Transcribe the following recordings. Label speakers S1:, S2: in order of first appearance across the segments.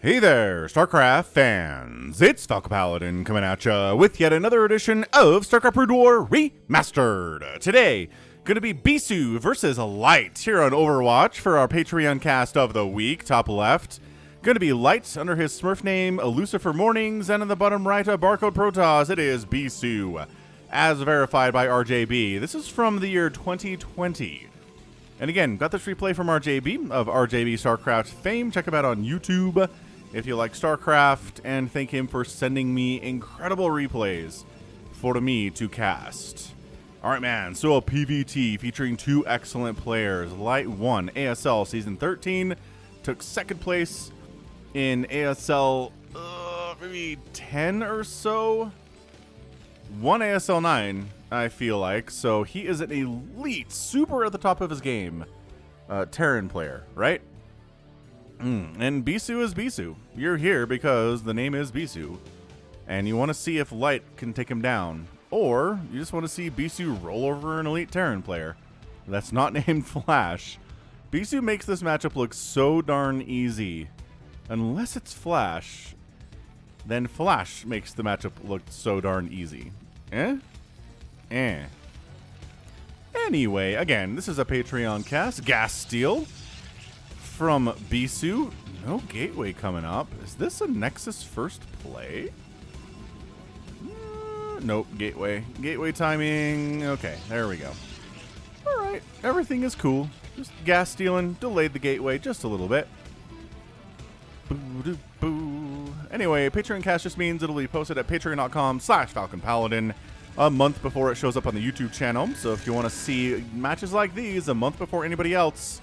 S1: Hey there, StarCraft fans! It's Falcon Paladin coming at ya with yet another edition of StarCraft Brood War Remastered. Today, gonna be Bisu versus Light here on Overwatch for our Patreon cast of the week, top left. Gonna be Light under his Smurf name, Lucifer Mornings, and in the bottom right, a barcode Protoss, it is Bisu, as verified by RJB. This is from the year 2020. And again, got this replay from RJB of RJB StarCraft fame. Check him out on YouTube if you like StarCraft, and thank him for sending me incredible replays for me to cast. Alright man, so a PVT featuring two excellent players. Light won ASL Season 13, took second place in ASL maybe 10 or so. Won ASL 9, I feel like, so he is an elite, super at the top of his game Terran player, right? And Bisu is Bisu. You're here because the name is Bisu, and you want to see if Light can take him down, or you just want to see Bisu roll over an elite Terran player that's not named Flash. Bisu makes this matchup look so darn easy. Unless it's Flash, then Flash makes the matchup look so darn easy. Anyway, again, this is a Patreon cast. Gas Steel from Bisu. No gateway coming up. Is this a Nexus first play? Nope, gateway. Gateway timing. Okay, there we go. Alright, everything is cool. Just gas stealing. Delayed the gateway just a little bit. Boo-doo-boo. Anyway, Patreon cast just means it'll be posted at patreon.com/FalconPaladin a month before it shows up on the YouTube channel. So if you want to see matches like these a month before anybody else,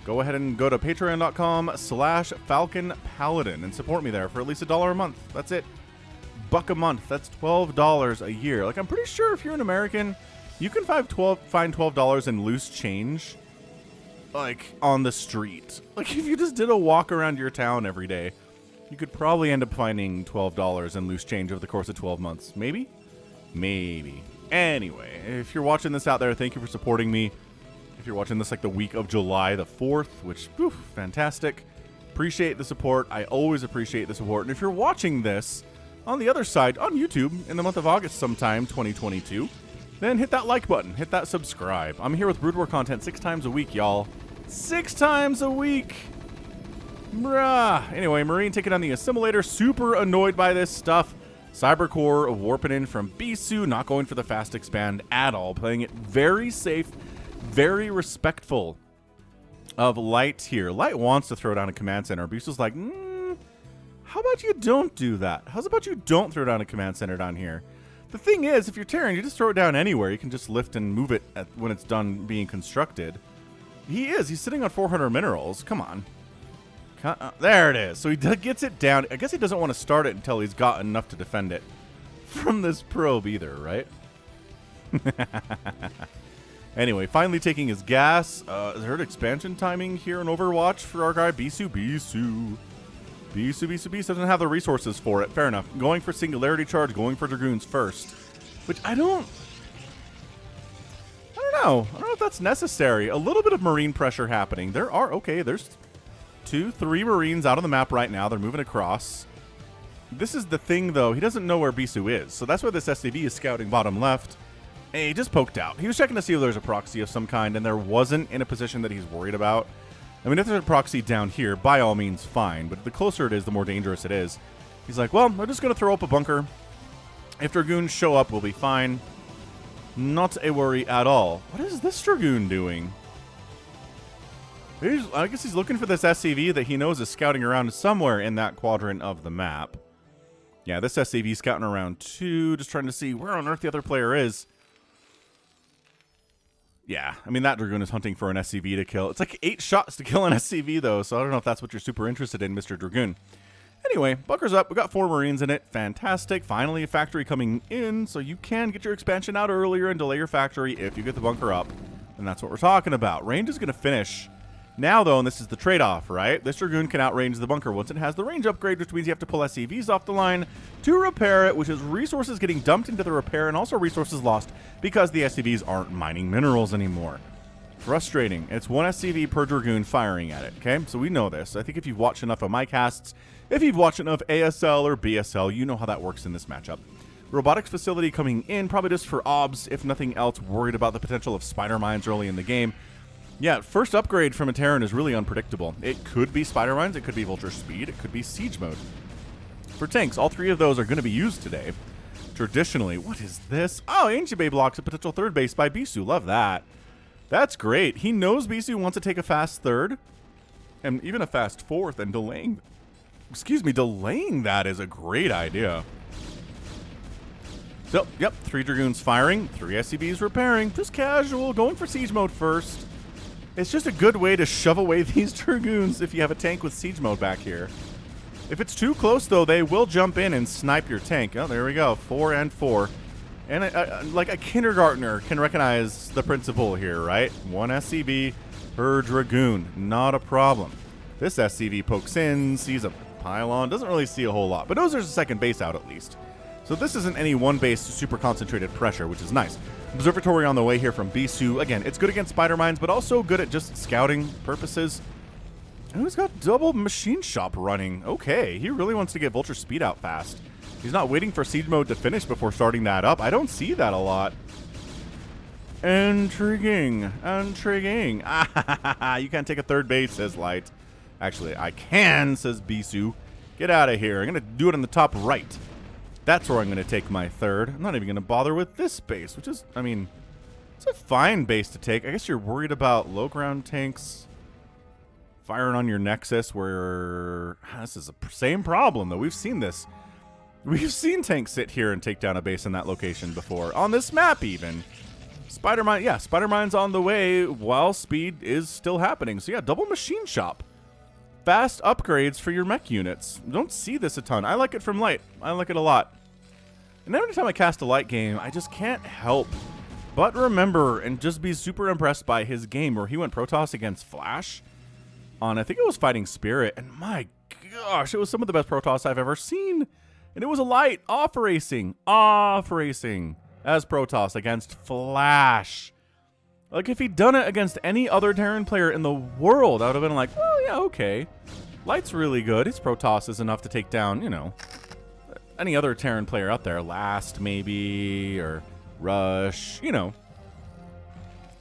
S1: go ahead and go to patreon.com/FalconPaladin and support me there for at least $1 a month. That's it. $1 a month. That's $12 a year. Like, I'm pretty sure if you're an American, you can find $12 in loose change, like, on the street. Like, if you just did a walk around your town every day, you could probably end up finding $12 in loose change over the course of 12 months. Maybe? Maybe. Anyway, if you're watching this out there, thank you for supporting me. If you're watching this like the week of July the 4th, which, whew, fantastic. Appreciate the support. I always appreciate the support. And if you're watching this on the other side, on YouTube, in the month of August sometime, 2022, then hit that like button. Hit that subscribe. I'm here with Brood War content 6 times a week, y'all. 6 times a week! Bruh. Anyway, Marine taking on the Assimilator. Super annoyed by this stuff. Cybercore warping in from Bisu. Not going for the fast expand at all. Playing it very safe. Very respectful of Light here. Light wants to throw down a command center. Bisu's like, how about you don't do that? How's about you don't throw down a command center down here? The thing is, if you're Terran, you just throw it down anywhere. You can just lift and move it when it's done being constructed. He's sitting on 400 minerals. Come on. There it is. So he gets it down. I guess he doesn't want to start it until he's got enough to defend it from this probe either, right? Anyway, finally taking his gas. Is there an expansion timing here in Overwatch for our guy Bisu? Bisu doesn't have the resources for it. Fair enough. Going for Singularity Charge, going for Dragoons first. Which I don't know. I don't know if that's necessary. A little bit of Marine pressure happening. There's 2-3 Marines out on the map right now. They're moving across. This is the thing, though. He doesn't know where Bisu is. So that's why this SCV is scouting bottom left. And he just poked out. He was checking to see if there's a proxy of some kind, and there wasn't in a position that he's worried about. I mean, if there's a proxy down here, by all means, fine. But the closer it is, the more dangerous it is. He's like, well, we're just going to throw up a bunker. If Dragoons show up, we'll be fine. Not a worry at all. What is this Dragoon doing? I guess he's looking for this SCV that he knows is scouting around somewhere in that quadrant of the map. Yeah, this SCV is scouting around too, just trying to see where on earth the other player is. Yeah, I mean, that Dragoon is hunting for an SCV to kill. It's like 8 shots to kill an SCV, though, so I don't know if that's what you're super interested in, Mr. Dragoon. Anyway, bunker's up. We got 4 Marines in it. Fantastic. Finally, a factory coming in, so you can get your expansion out earlier and delay your factory if you get the bunker up. And that's what we're talking about. Range is going to finish. Now, though, and this is the trade-off, right? This Dragoon can outrange the bunker once it has the range upgrade, which means you have to pull SCVs off the line to repair it, which is resources getting dumped into the repair and also resources lost because the SCVs aren't mining minerals anymore. Frustrating. It's 1 SCV per Dragoon firing at it, okay? So we know this. I think if you've watched enough of my casts, if you've watched enough ASL or BSL, you know how that works in this matchup. Robotics facility coming in, probably just for obs, if nothing else, worried about the potential of spider mines early in the game. Yeah, first upgrade from a Terran is really unpredictable. It could be spider mines, it could be vulture speed, it could be siege mode. For tanks, all 3 of those are going to be used today. Traditionally, what is this? Oh, Ancient Bay blocks a potential third base by Bisu. Love that. That's great. He knows Bisu wants to take a fast third and even a fast fourth, and delaying that is a great idea. So, yep, 3 Dragoons firing, 3 SCBs repairing, just casual, going for siege mode first. It's just a good way to shove away these Dragoons if you have a tank with siege mode back here. If it's too close, though, they will jump in and snipe your tank. Oh, there we go, 4 and 4. And like a kindergartner can recognize the principle here, right? 1 SCV per Dragoon, not a problem. This SCV pokes in, sees a pylon, doesn't really see a whole lot, but knows there's a second base out at least. So this isn't any one base super concentrated pressure, which is nice. Observatory on the way here from Bisu. Again, it's good against spider mines, but also good at just scouting purposes. And he's got double machine shop running. Okay, he really wants to get vulture speed out fast. He's not waiting for siege mode to finish before starting that up. I don't see that a lot. Intriguing. Intriguing. You can't take a third base, says Light. Actually, I can, says Bisu. Get out of here. I'm going to do it in the top right. That's where I'm going to take my third. I'm not even going to bother with this base, which is, I mean, it's a fine base to take. I guess you're worried about low ground tanks firing on your Nexus, where this is the same problem, though. We've seen this. We've seen tanks sit here and take down a base in that location before. On this map, even. Spider Mine, yeah, Spider Mine's on the way while speed is still happening. So, yeah, double machine shop. Fast upgrades for your mech units. Don't see this a ton. I like it from Light. I like it a lot. And every time I cast a Light game, I just can't help but remember and just be super impressed by his game where he went Protoss against Flash on, I think it was Fighting Spirit. And my gosh, it was some of the best Protoss I've ever seen. And it was a Light off racing as Protoss against Flash. Like, if he'd done it against any other Terran player in the world, I would have been like, well, yeah, okay. Light's really good. His Protoss is enough to take down, you know, any other Terran player out there. Last, maybe, or Rush, you know.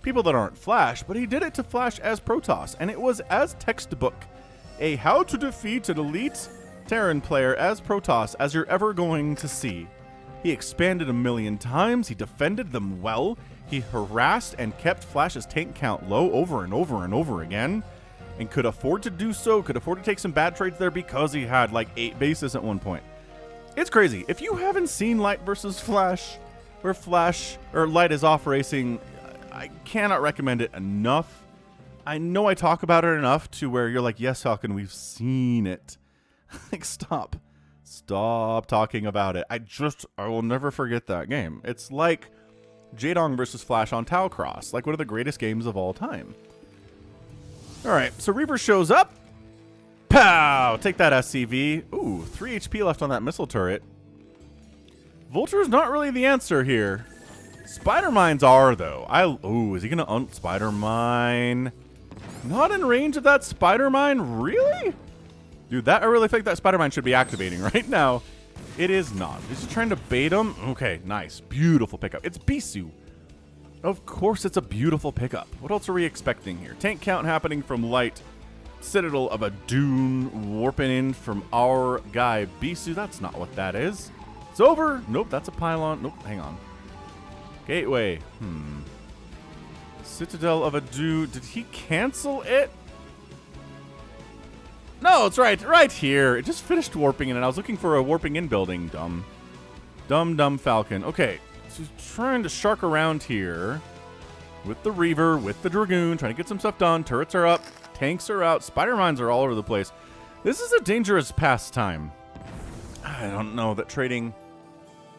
S1: People that aren't Flash, but he did it to Flash as Protoss, and it was as textbook a how to defeat an elite Terran player as Protoss as you're ever going to see. He expanded a million times, he defended them well, he harassed and kept Flash's tank count low over and over and over again, and could afford to do so, could afford to take some bad trades there because he had like 8 bases at one point. It's crazy. If you haven't seen Light versus Flash, where Flash, or Light is off racing, I cannot recommend it enough. I know I talk about it enough to where you're like, yes, Falcon, we've seen it. Like, stop talking about it. I will never forget that game. It's like Jaedong versus Flash on Tau Cross, like one of the greatest games of all time. All right, so Reaver shows up. Pow! Take that SCV. Ooh, 3 HP left on that missile turret. Vulture is not really the answer here. Spider Mines are, though. Ooh, is he going to Spider Mine? Not in range of that Spider Mine? Really? Dude, I really think that Spider Mine should be activating right now. It is not. He's just trying to bait him. Okay, nice. Beautiful pickup. It's Bisu. Of course it's a beautiful pickup. What else are we expecting here? Tank count happening from Light. Citadel of a Dune warping in from our guy Bisu. That's not what that is. It's over. Nope, that's a pylon. Nope, hang on. Gateway. Citadel of a Dune. Did he cancel it? No, it's right here. It just finished warping in, and I was looking for a warping in building. Dumb Falcon. Okay, so he's trying to shark around here with the Reaver, with the Dragoon, trying to get some stuff done. Turrets are up, tanks are out, Spider Mines are all over the place. This is a dangerous pastime. I don't know that trading...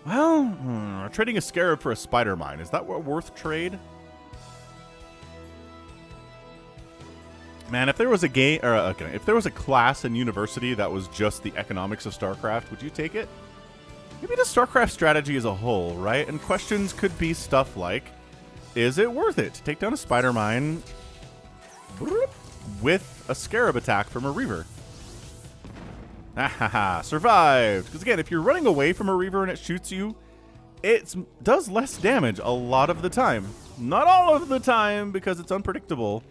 S1: Well, trading a Scarab for a Spider Mine, is that worth trade? Man, if there was a game, or if there was a class in university that was just the economics of StarCraft, would you take it? Maybe the StarCraft strategy as a whole, right? And questions could be stuff like, is it worth it to take down a spider mine with a scarab attack from a reaver? Ahaha, survived. Because again, if you're running away from a reaver and it shoots you, it does less damage a lot of the time. Not all of the time, because it's unpredictable.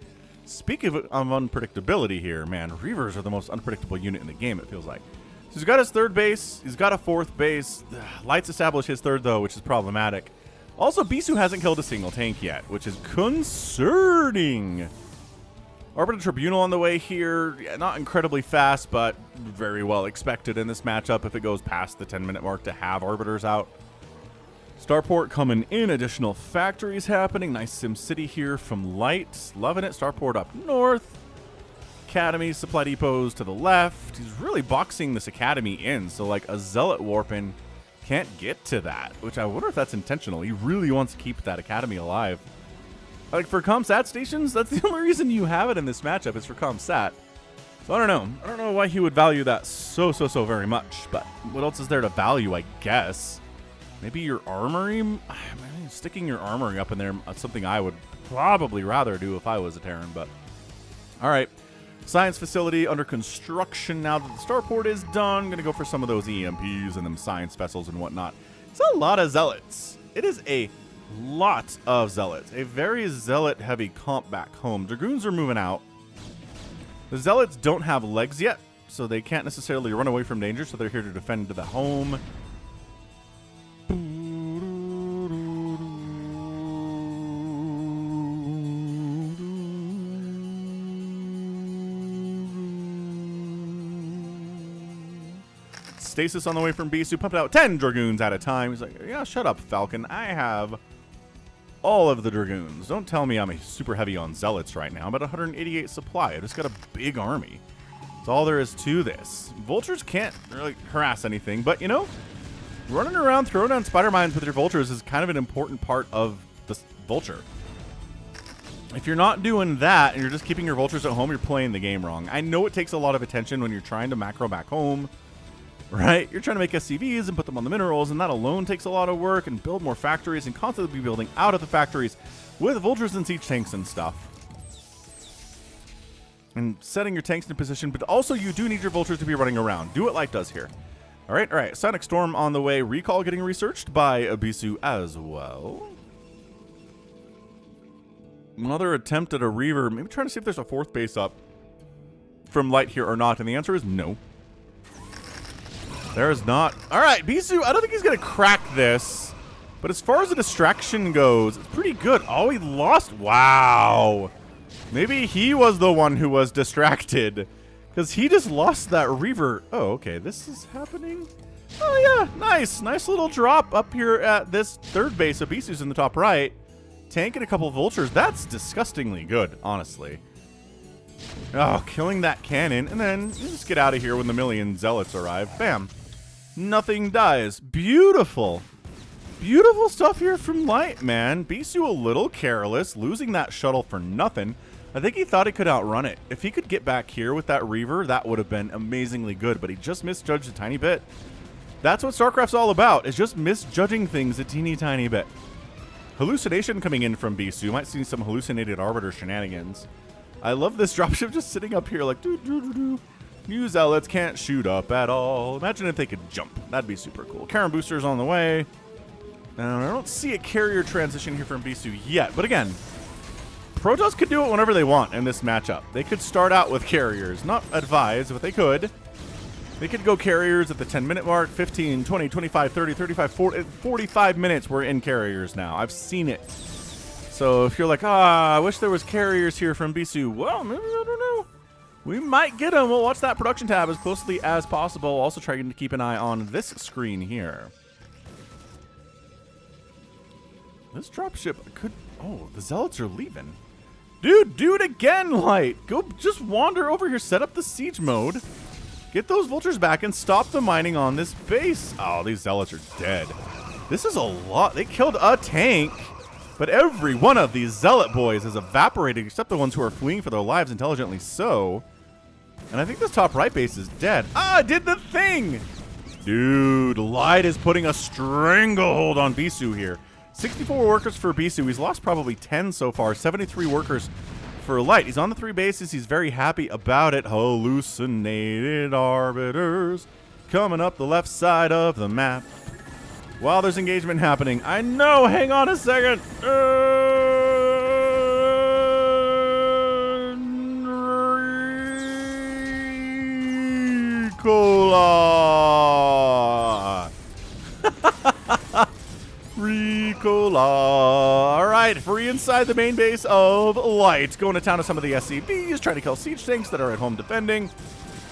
S1: Speaking of unpredictability here, man, reavers are the most unpredictable unit in the game, it feels like. So he's got his third base, he's got a fourth base. Light's established his third, though, which is problematic. Also, Bisu hasn't killed a single tank yet, which is concerning. Arbiter Tribunal on the way here. Yeah, not incredibly fast, but very well expected in this matchup if it goes past the 10-minute mark to have Arbiters out. Starport coming in. Additional factories happening. Nice Sim City here from Light. Loving it. Starport up north. Academy supply depots to the left. He's really boxing this academy in, so like a Zealot Warpin can't get to that, which I wonder if that's intentional. He really wants to keep that academy alive. Like, for ComSat stations, that's the only reason you have it in this matchup is for ComSat. So I don't know. I don't know why he would value that so very much, but what else is there to value, I guess? Maybe your armory? Sticking your armory up in there is something I would probably rather do if I was a Terran, but... Alright. Science facility under construction now that the starport is done. Gonna go for some of those EMPs and them science vessels and whatnot. It's a lot of zealots. It is a lot of zealots. A very zealot-heavy comp back home. Dragoons are moving out. The zealots don't have legs yet, so they can't necessarily run away from danger, so they're here to defend the home. Stasis on the way from Bisu. Pumped out 10 Dragoons at a time. He's like, yeah, shut up, Falcon. I have all of the Dragoons. Don't tell me I'm a super heavy on Zealots right now. I'm at 188 supply. I just got a big army. That's all there is to this. Vultures can't really harass anything, but, you know, running around throwing down spider mines with your Vultures is kind of an important part of the Vulture. If you're not doing that and you're just keeping your Vultures at home, you're playing the game wrong. I know it takes a lot of attention when you're trying to macro back home, right? You're trying to make SCVs and put them on the minerals, and that alone takes a lot of work, and build more factories and constantly be building out of the factories with Vultures and siege tanks and stuff. And setting your tanks in position, but also you do need your Vultures to be running around. Do what Light does here. All right. Sonic Storm on the way. Recall getting researched by Bisu as well. Another attempt at a Reaver. Maybe trying to see if there's a fourth base up from Light here or not, and the answer is no. There is not. All right, Bisu, I don't think he's going to crack this. But as far as the distraction goes, it's pretty good. Oh, he lost. Wow. Maybe he was the one who was distracted. Because he just lost that Reaver. Oh, okay. This is happening. Oh, yeah. Nice. Nice little drop up here at this third base of Bisu's in the top right. Tanking a couple Vultures. That's disgustingly good, honestly. Oh, killing that cannon. And then you just get out of here when the million Zealots arrive. Bam. Nothing dies. Beautiful. Beautiful stuff here from Light, man. Bisu a little careless, losing that shuttle for nothing. I think he thought he could outrun it. If he could get back here with that Reaver, that would have been amazingly good, but he just misjudged a tiny bit. That's what StarCraft's all about, is just misjudging things a teeny tiny bit. Hallucination coming in from Bisu. Might see some hallucinated Arbiter shenanigans. I love this dropship just sitting up here like doo-doo-doo-doo. New Zealots can't shoot up at all. Imagine if they could jump. That'd be super cool. Karen boosters on the way. I don't see a carrier transition here from Bisu yet. But again, Protoss could do it whenever they want in this matchup. They could start out with carriers. Not advised, but they could. They could go carriers at the 10-minute mark. 15, 20, 25, 30, 35, 40, 45 minutes we're in carriers now. I've seen it. So if you're like, I wish there was carriers here from Bisu. Well, maybe, I don't know. We might get them. We'll watch that production tab as closely as possible. Also trying to keep an eye on this screen here. This dropship could... Oh, the Zealots are leaving. Dude, do it again, Light. Go just wander over here. Set up the siege mode. Get those Vultures back and stop the mining on this base. Oh, these Zealots are dead. This is a lot. They killed a tank. But every one of these Zealot boys is evaporated, except the ones who are fleeing for their lives intelligently so. And I think this top right base is dead. Ah, did the thing! Dude, Light is putting a stranglehold on Bisu here. 64 workers for Bisu. He's lost probably 10 so far. 73 workers for Light. He's on the 3 bases. He's very happy about it. Hallucinated arbiters coming up the left side of the map. While there's engagement happening. I know. Hang on a second. Ricola. Ricola. All right, free inside the main base of Light. Going to town to some of the SCVs, trying to kill siege tanks that are at home defending.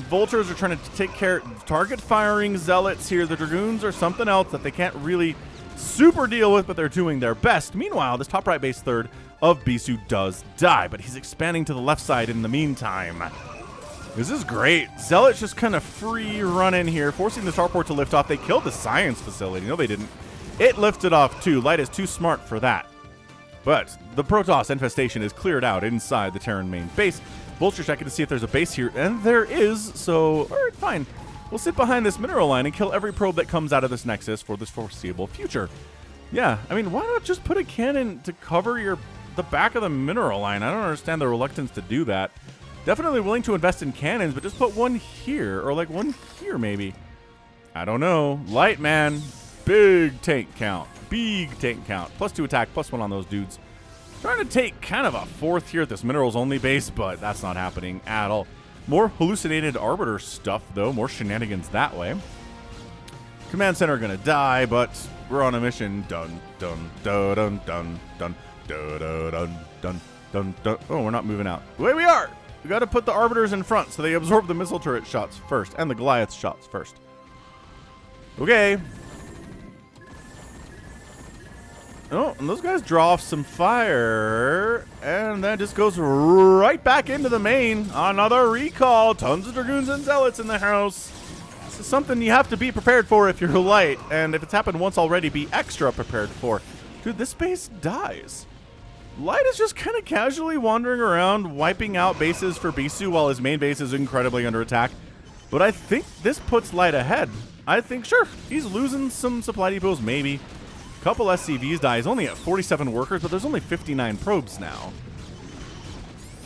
S1: Vultures are trying to take care of target firing zealots here. The Dragoons are something else that they can't really super deal with, but they're doing their best. Meanwhile, this top right base third of Bisu does die, but he's expanding to the left side in the meantime. This is great. Zealots just kind of free running here, forcing the starport to lift off. They killed the science facility. No, they didn't. It lifted off too. Light is too smart for that. But the Protoss infestation is cleared out inside the Terran main base. Vulture's checking to see if there's a base here, and there is. So, all right, fine. We'll sit behind this mineral line and kill every probe that comes out of this nexus for this foreseeable future. Yeah, I mean, why not just put a cannon to cover the back of the mineral line? I don't understand the reluctance to do that. Definitely willing to invest in cannons, but just put one here, or like one here maybe. I don't know. Light, man. Big tank count. Big tank count. +2 attack, +1 on those dudes. Trying to take kind of a fourth here at this minerals only base, but that's not happening at all. More hallucinated arbiter stuff, though. More shenanigans that way. Command center gonna die, but we're on a mission. Dun, dun, dun, dun, dun, dun, dun, dun, dun, dun, dun, dun. Oh, we're not moving out. The way we are! We gotta put the arbiters in front so they absorb the missile turret shots first, and the Goliath shots first. Okay. Oh, and those guys draw off some fire, and that just goes right back into the main. Another recall. Tons of Dragoons and Zealots in the house. This is something you have to be prepared for if you're Light, and if it's happened once already, be extra prepared for. Dude, this base dies. Light is just kind of casually wandering around, wiping out bases for Bisu while his main base is incredibly under attack. But I think this puts Light ahead. I think, sure, he's losing some supply depots, maybe. Couple SCVs die. He's only at 47 workers, but there's only 59 probes now.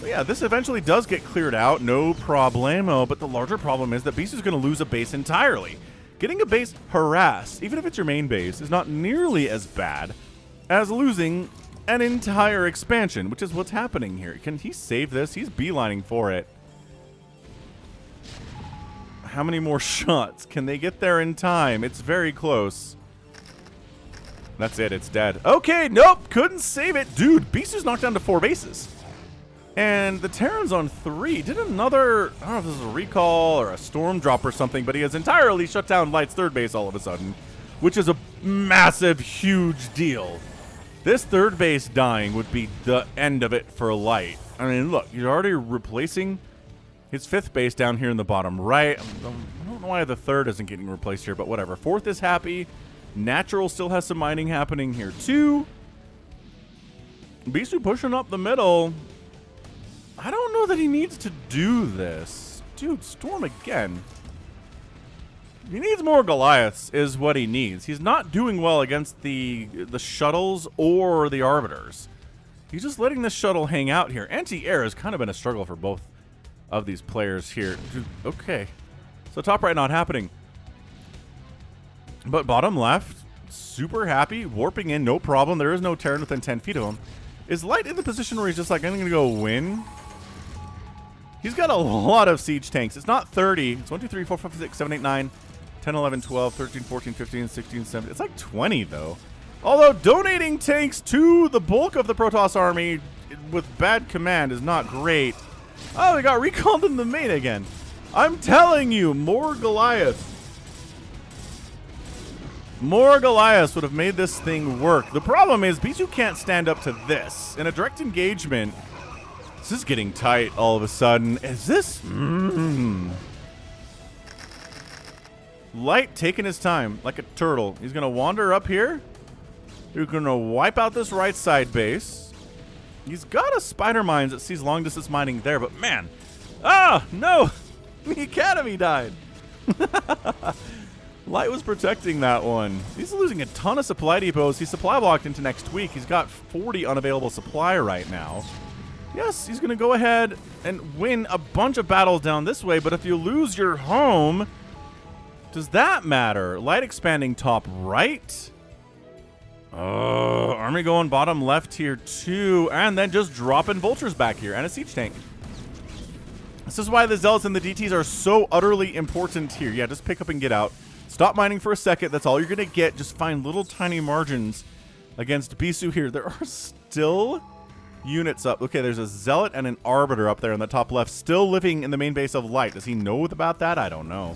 S1: But yeah, this eventually does get cleared out, no problemo. But the larger problem is that Bisu's going to lose a base entirely. Getting a base harassed, even if it's your main base, is not nearly as bad as losing an entire expansion, which is what's happening here. Can he save this? He's beelining for it. How many more shots? Can they get there in time? It's very close. That's it. It's dead. Okay, nope. Couldn't save it. Dude, Bisu's knocked down to 4 bases. And the Terran's on 3. Did another, I don't know if this is a recall or a storm drop or something, but he has entirely shut down Light's 3rd base all of a sudden, which is a massive, huge deal. This 3rd base dying would be the end of it for Light. I mean, look, you're already replacing his 5th base down here in the bottom right. I don't know why the 3rd isn't getting replaced here, but whatever. 4th is happy. Natural still has some mining happening here too. Bisu pushing up the middle. I don't know that he needs to do this. Dude, storm again. He needs more Goliaths is what he needs. He's not doing well against the shuttles or the arbiters. He's just letting the shuttle hang out here. Anti-air has kind of been a struggle for both of these players here. Dude, okay. So top right not happening. But bottom left, super happy, warping in, no problem. There is no Terran within 10 feet of him. Is Light in the position where he's just like, I'm going to go win? He's got a lot of siege tanks. It's not 30. It's 1, 2, 3, 4, 5, 6, 7, 8, 9, 10, 11, 12, 13, 14, 15, 16, 17. It's like 20, though. Although donating tanks to the bulk of the Protoss army with bad command is not great. Oh, they got recalled in the main again. I'm telling you, more Goliaths. More Goliaths would have made this thing work. The problem is Bisu can't stand up to this. In a direct engagement, this is getting tight all of a sudden. Is this? Light taking his time like a turtle. He's going to wander up here. He's going to wipe out this right side base. He's got a spider mines that sees long distance mining there, but man. Ah, no. The academy died. Light was protecting that one. He's losing a ton of supply depots. He's supply blocked into next week. He's got 40 unavailable supply right now. Yes, he's going to go ahead and win a bunch of battles down this way, but if you lose your home, does that matter? Light expanding top right. Army going bottom left here too, and then just dropping vultures back here and a siege tank. This is why the zealots and the DTs are so utterly important here. Yeah, just pick up and get out. Stop mining for a second. That's all you're going to get. Just find little tiny margins against Bisu here. There are still units up. Okay, there's a zealot and an arbiter up there in the top left, still living in the main base of Light. Does he know about that? I don't know.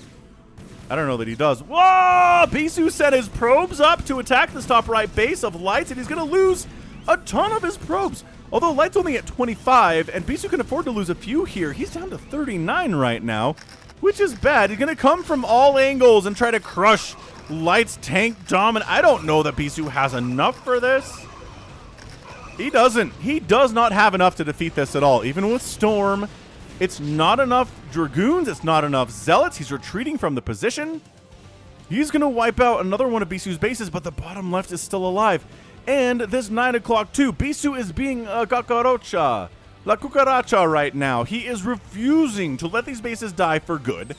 S1: I don't know that he does. Whoa! Bisu set his probes up to attack this top right base of Light, and he's going to lose a ton of his probes. Although Light's only at 25, and Bisu can afford to lose a few here. He's down to 39 right now, which is bad. He's going to come from all angles and try to crush Light's tank dominant. I don't know that Bisu has enough for this. He doesn't. He does not have enough to defeat this at all. Even with Storm, it's not enough Dragoons. It's not enough Zealots. He's retreating from the position. He's going to wipe out another one of Bisu's bases, but the bottom left is still alive. And this 9 o'clock too. Bisu is being a cucaracha. La cucaracha right now. He is refusing to let these bases die for good.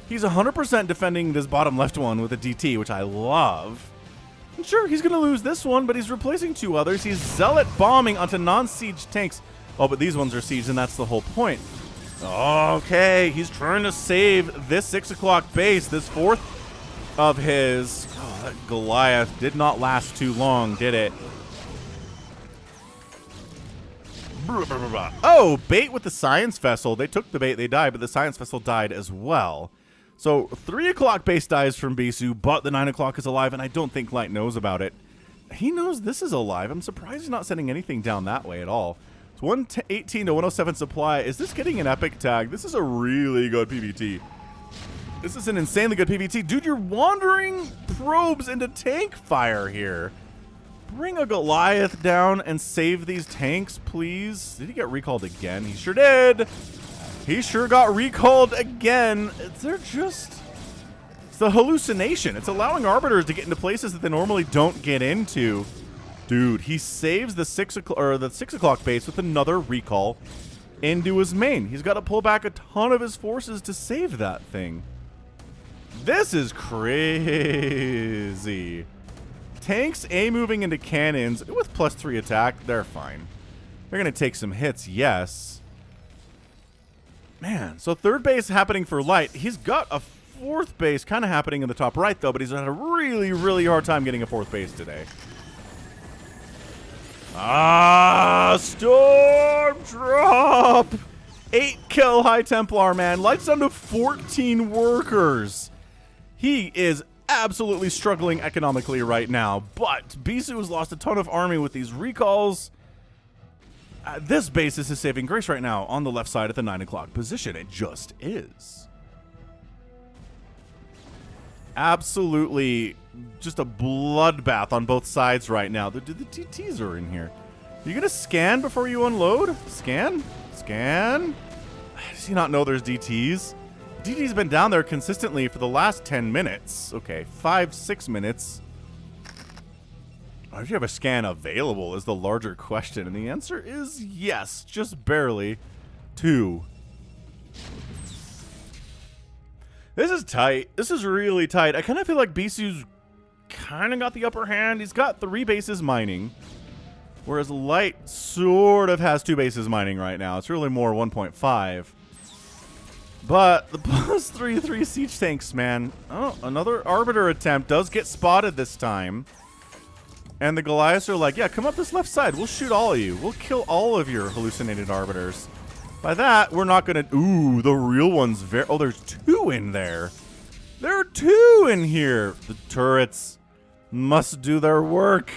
S1: He's 100% defending this bottom left one with a DT, which I love. And sure, he's going to lose this one, but he's replacing two others. He's Zealot bombing onto non-siege tanks. Oh, but these ones are siege, and that's the whole point. Okay, he's trying to save this 6 o'clock base, this fourth of his. Oh, that Goliath did not last too long, did it? Oh, bait with the science vessel. They took the bait, they died, but the science vessel died as well. So 3 o'clock base dies from Bisu, but the 9 o'clock is alive, and I don't think Light knows about it. He knows this is alive. I'm surprised he's not sending anything down that way at all. It's 118 to 107 supply. Is this getting an epic tag? This is a really good PvT. This is an insanely good PvT. Dude, you're wandering probes into tank fire here. Bring a Goliath down and save these tanks, please. Did he get recalled again? He sure did. He sure got recalled again. They're just... It's the hallucination. It's allowing arbiters to get into places that they normally don't get into. Dude, he saves the 6 o'clock base with another recall into his main. He's got to pull back a ton of his forces to save that thing. This is crazy. Tanks A moving into cannons with +3 attack. They're fine. They're going to take some hits, yes. Man, so third base happening for Light. He's got a fourth base kind of happening in the top right, though, but he's had a really, really hard time getting a fourth base today. Storm drop! 8 kill High Templar, man. Light's down to 14 workers. He is absolutely struggling economically right now, but Bisu has lost a ton of army with these recalls. This base is his saving grace right now on the left side at the 9 o'clock position. It just is. Absolutely just a bloodbath on both sides right now. The TTs are in here. Are you going to scan before you unload? Scan? Scan? Does he not know there's DTs? DT's been down there consistently for the last 10 minutes. Okay, 5-6 minutes. If you have a scan available is the larger question, and the answer is yes, just barely. 2. This is tight. This is really tight. I kind of feel like Bisu's kind of got the upper hand. He's got 3 bases mining, whereas Light sort of has 2 bases mining right now. It's really more 1.5. But the +3 siege tanks, man. Oh, another Arbiter attempt does get spotted this time. And the Goliaths are like, yeah, come up this left side. We'll shoot all of you. We'll kill all of your hallucinated Arbiters. By that, we're not going to... Ooh, the real one's very... Oh, there's 2 in there. There are 2 in here. The turrets must do their work.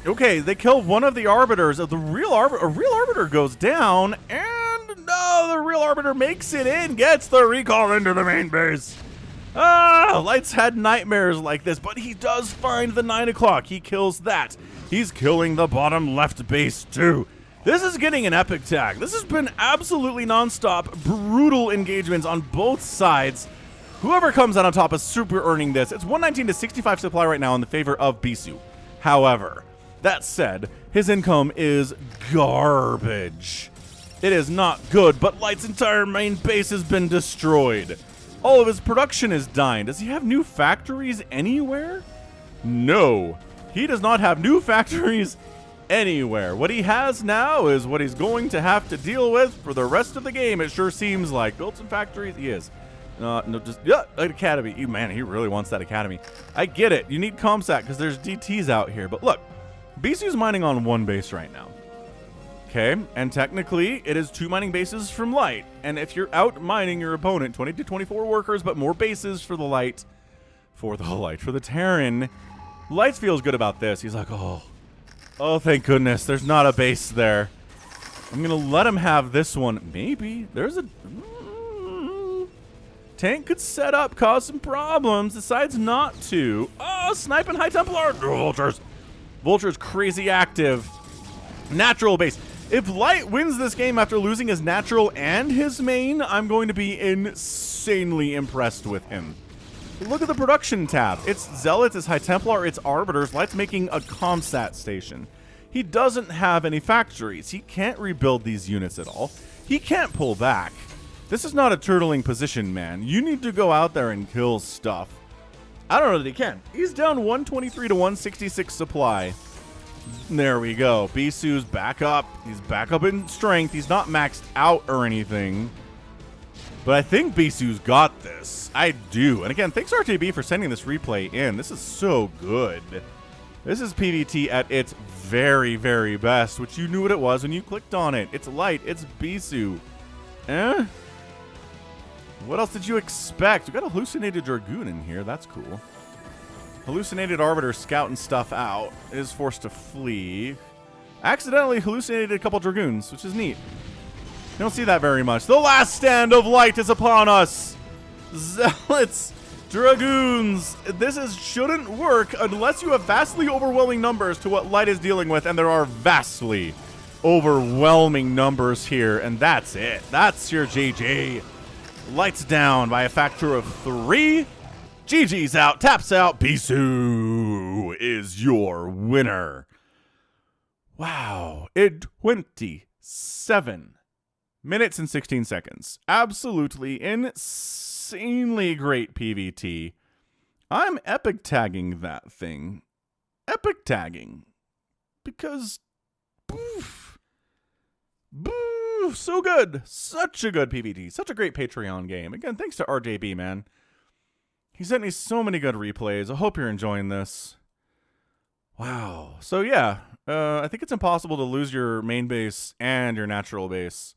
S1: Okay, they kill one of the Arbiters. A real Arbiter goes down, and no, the real Arbiter makes it in, gets the recall into the main base. Light's had nightmares like this, but he does find the 9 o'clock. He kills that. He's killing the bottom left base, too. This is getting an epic tag. This has been absolutely nonstop, brutal engagements on both sides. Whoever comes out on top is super earning this. It's 119 to 65 supply right now in the favor of Bisu. However, that said, his income is garbage. It is not good, but Light's entire main base has been destroyed. All of his production is dying. Does he have new factories anywhere? No, he does not have new factories anywhere. What he has now is what he's going to have to deal with for the rest of the game. It sure seems like. Built some factories, he is. No, just, yeah, an academy. Man, he really wants that academy. I get it. You need ComSat because there's DTs out here. But look, Bisu's mining on one base right now. Okay, and technically, it is 2 mining bases from Light. And if you're out mining your opponent, 20 to 24 workers, but more bases for the Light. For the Terran. Light feels good about this. He's like, oh, thank goodness. There's not a base there. I'm going to let him have this one. Maybe. There's a... Tank could set up, cause some problems, decides not to. Oh, sniping High Templar. Vultures. Vulture's crazy active. Natural base. If Light wins this game after losing his natural and his main, I'm going to be insanely impressed with him. Look at the production tab. It's Zealots, it's High Templar, it's Arbiters. Light's making a ComSat station. He doesn't have any factories. He can't rebuild these units at all. He can't pull back. This is not a turtling position, man. You need to go out there and kill stuff. I don't know that he can. He's down 123 to 166 supply. There we go. Bisu's back up. He's back up in strength. He's not maxed out or anything. But I think Bisu's got this. I do. And again, thanks RTB for sending this replay in. This is so good. This is PvT at its very, very best, which you knew what it was when you clicked on it. It's Light. It's Bisu. What else did you expect? We got a hallucinated Dragoon in here. That's cool. Hallucinated Arbiter scouting stuff out. Is forced to flee. Accidentally hallucinated a couple Dragoons, which is neat. You don't see that very much. The last stand of Light is upon us. Zealots, Dragoons. This shouldn't work unless you have vastly overwhelming numbers to what Light is dealing with, and there are vastly overwhelming numbers here, and that's it. That's your GG. Light's down by a factor of 3. GG's out, taps out. Bisu is your winner. Wow. In 27 minutes and 16 seconds. Absolutely insanely great PvT. I'm epic tagging that thing. Epic tagging. Because, boof. So good. Such a good PvT. Such a great Patreon game. Again, thanks to RJB, man. He sent me so many good replays. I hope you're enjoying this. Wow. So yeah, I think it's impossible to lose your main base and your natural base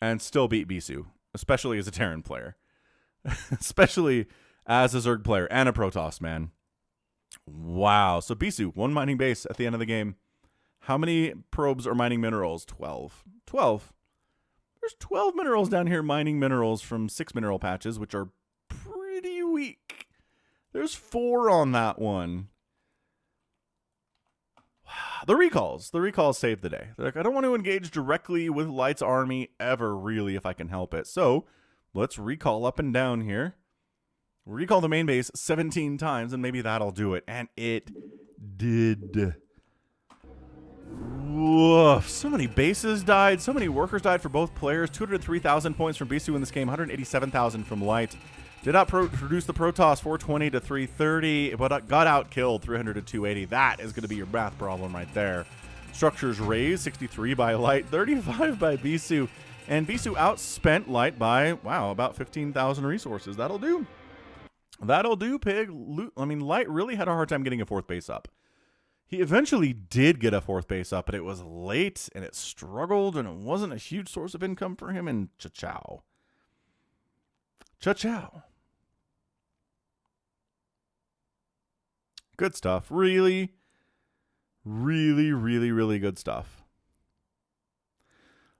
S1: and still beat Bisu, especially as a Terran player. Especially as a Zerg player and a Protoss, man. Wow. So Bisu, 1 mining base at the end of the game. How many probes are mining minerals? 12. 12. There's 12 minerals down here mining minerals from 6 mineral patches, which are pretty weak. There's 4 on that one. The recalls saved the day. They're like, I don't want to engage directly with Light's army ever, really, if I can help it. So let's recall up and down here. Recall the main base 17 times, and maybe that'll do it. And it did. Woof. So many bases died. So many workers died for both players. 203,000 points from Bisu in this game. 187,000 from Light. Did not produce the Protoss 420 to 330, but got outkilled 300 to 280. That is going to be your math problem right there. Structures raised 63 by Light, 35 by Bisu, and Bisu outspent Light by, wow, about 15,000 resources. That'll do. That'll do, pig. I mean, Light really had a hard time getting a 4th base up. He eventually did get a 4th base up, but it was late, and it struggled, and it wasn't a huge source of income for him, and cha-chow. Cha-chow. Good stuff. Really, really, really, really good stuff.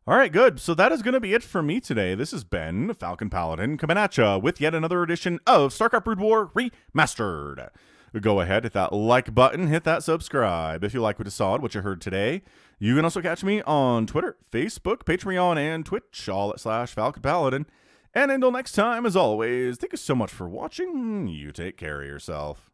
S1: All right, good. So that is going to be it for me today. This has been Falcon Paladin coming at ya with yet another edition of StarCraft Brood War Remastered. Go ahead, hit that like button, hit that subscribe if you like what you saw, what you heard today. You can also catch me on Twitter, Facebook, Patreon, and Twitch, all at /Falcon Paladin. And until next time, as always, thank you so much for watching. You take care of yourself.